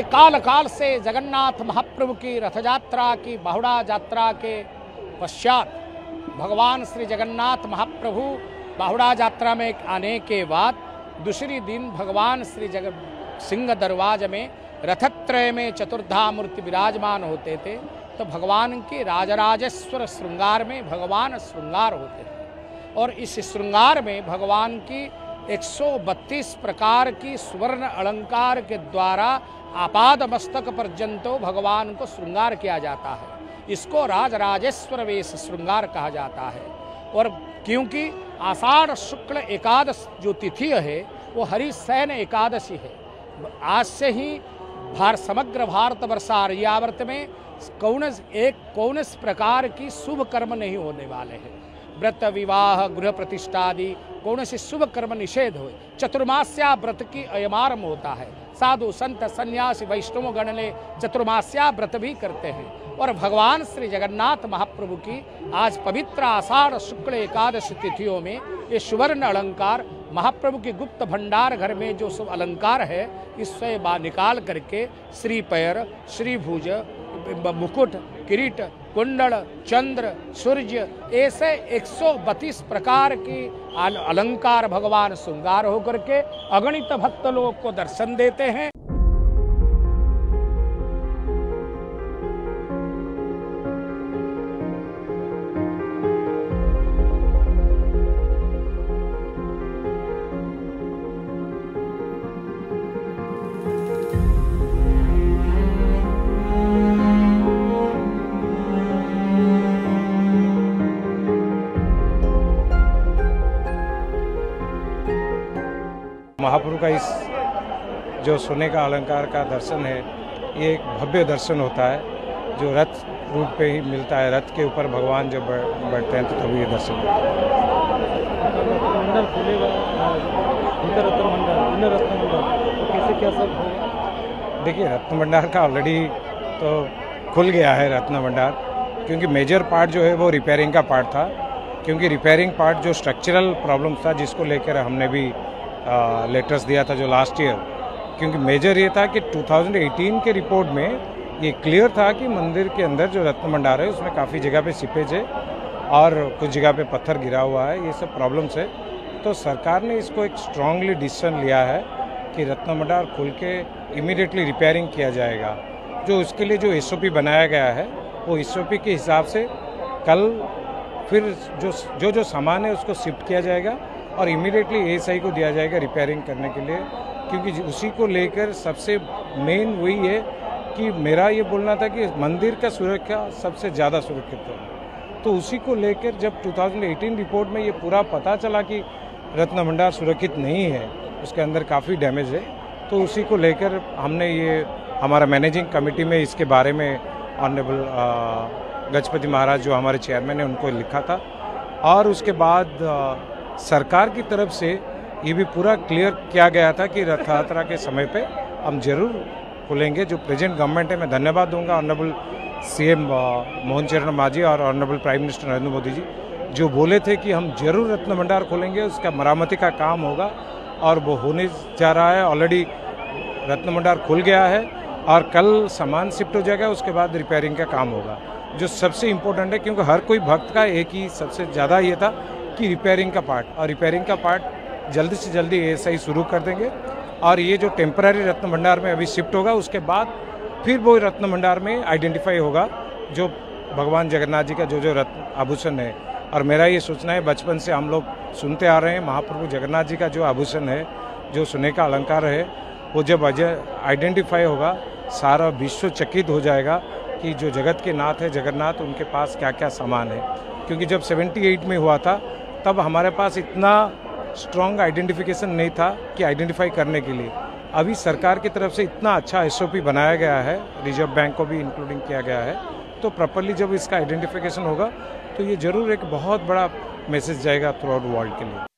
काल काल से जगन्नाथ महाप्रभु की रथ यात्रा की बाहुड़ा यात्रा के पश्चात भगवान श्री जगन्नाथ महाप्रभु बाहुड़ा यात्रा में आने के बाद दूसरी दिन भगवान श्री सिंह दरवाज में रथत्रय में चतुर्धा मूर्ति विराजमान होते थे। तो भगवान के राजराजेश्वर श्रृंगार में भगवान श्रृंगार होते थे और इस श्रृंगार में भगवान की 132 प्रकार की स्वर्ण अलंकार के द्वारा आपाद मस्तक पर्यंतो भगवान को श्रृंगार किया जाता है। इसको राजराजेश्वर वेश श्रृंगार कहा जाता है। और क्योंकि आषाढ़ शुक्ल एकादश जो तिथि है वो हरिशयन एकादशी है। आज से ही समग्र भारतवर्ष आर्यावर्त में कौन प्रकार की शुभ कर्म नहीं होने वाले हैं। व्रत विवाह गृह प्रतिष्ठा आदि कौन से शुभ कर्म निषेध हो। चतुर्मास्या व्रत की अयमारंभ होता है। साधु संत सन्यासी वैष्णव गण ने चतुर्मास्या व्रत भी करते हैं। और भगवान श्री जगन्नाथ महाप्रभु की आज पवित्र आषाढ़ शुक्ल एकादश तिथियों में ये सुवर्ण अलंकार महाप्रभु के गुप्त भंडार घर में जो सब अलंकार है इससे निकाल करके श्री पैर, श्री भुज, मुकुट, किरीट, कुंडल, चंद्र, सूर्य ऐसे 132 प्रकार की अलंकार भगवान श्रृंगार होकर के अगणित भक्त लोगों को दर्शन देते हैं। महाप्रभु का इस जो सोने का अलंकार का दर्शन है ये एक भव्य दर्शन होता है जो रथ रूप पे ही मिलता है। रथ के ऊपर भगवान जब बैठते हैं तो तभी ये दर्शन होता है। देखिए रत्न भंडार का ऑलरेडी तो खुल गया है रत्न भंडार, क्योंकि मेजर पार्ट जो है वो रिपेयरिंग का पार्ट था। क्योंकि रिपेयरिंग पार्ट जो स्ट्रक्चरल प्रॉब्लम था जिसको लेकर हमने भी लेटर्स दिया था जो लास्ट ईयर, क्योंकि मेजर ये था कि 2018 के रिपोर्ट में ये क्लियर था कि मंदिर के अंदर जो रत्न भंडार है उसमें काफ़ी जगह पे सीपेज है और कुछ जगह पे पत्थर गिरा हुआ है, ये सब प्रॉब्लम्स है। तो सरकार ने इसको एक स्ट्रांगली डिसीजन लिया है कि रत्न भंडार खोल के इमीडिएटली रिपेयरिंग किया जाएगा। जो उसके लिए जो SOP बनाया गया है वो SOP के हिसाब से कल फिर जो सामान है उसको शिफ्ट किया जाएगा और इमीडिएटली ASI को दिया जाएगा रिपेयरिंग करने के लिए। क्योंकि उसी को लेकर सबसे मेन वही है कि मेरा ये बोलना था कि मंदिर का सुरक्षा सबसे ज़्यादा सुरक्षित है। तो उसी को लेकर जब 2018 रिपोर्ट में ये पूरा पता चला कि रत्न भंडार सुरक्षित नहीं है, उसके अंदर काफ़ी डैमेज है, तो उसी को लेकर हमने ये हमारा मैनेजिंग कमेटी में इसके बारे में ऑनरेबल गजपति महाराज जो हमारे चेयरमैन हैं उनको लिखा था। और उसके बाद सरकार की तरफ से ये भी पूरा क्लियर किया गया था कि रथ यात्रा के समय पे हम जरूर खोलेंगे। जो प्रेजेंट गवर्नमेंट है, मैं धन्यवाद दूंगा ऑनरेबल CM मोहन चरण मांझी और honourable prime minister Narendra Modi ji जो बोले थे कि हम जरूर रत्न भंडार खोलेंगे, उसका मरामती का काम होगा और वो होने जा रहा है। ऑलरेडी रत्न भंडार खुल गया है और कल सामान शिफ्ट हो जाएगा, उसके बाद रिपेयरिंग का काम होगा जो सबसे इम्पोर्टेंट है। क्योंकि हर कोई भक्त का एक ही सबसे ज़्यादा ये था कि रिपेयरिंग का पार्ट, और रिपेयरिंग का पार्ट जल्दी से जल्दी ASI शुरू कर देंगे। और ये जो टेम्पररी रत्न भंडार में अभी शिफ्ट होगा उसके बाद फिर वो रत्न भंडार में आइडेंटिफाई होगा जो भगवान जगन्नाथ जी का जो रत्न आभूषण है। और मेरा ये सोचना है, बचपन से हम लोग सुनते आ रहे हैं, महाप्रभु जगन्नाथ जी का जो आभूषण है, जो सोने का अलंकार है, वो जब आइडेंटिफाई होगा सारा विश्व चकित हो जाएगा कि जो जगत के नाथ है जगन्नाथ, उनके पास क्या क्या सामान है। क्योंकि जब 78 में हुआ था तब हमारे पास इतना स्ट्रॉन्ग आइडेंटिफिकेशन नहीं था कि आइडेंटिफाई करने के लिए। अभी सरकार की तरफ से इतना अच्छा SOP बनाया गया है, रिजर्व बैंक को भी इंक्लूडिंग किया गया है, तो प्रॉपर्ली जब इसका आइडेंटिफिकेशन होगा तो ये जरूर एक बहुत बड़ा मैसेज जाएगा थ्रू आउट वर्ल्ड के लिए।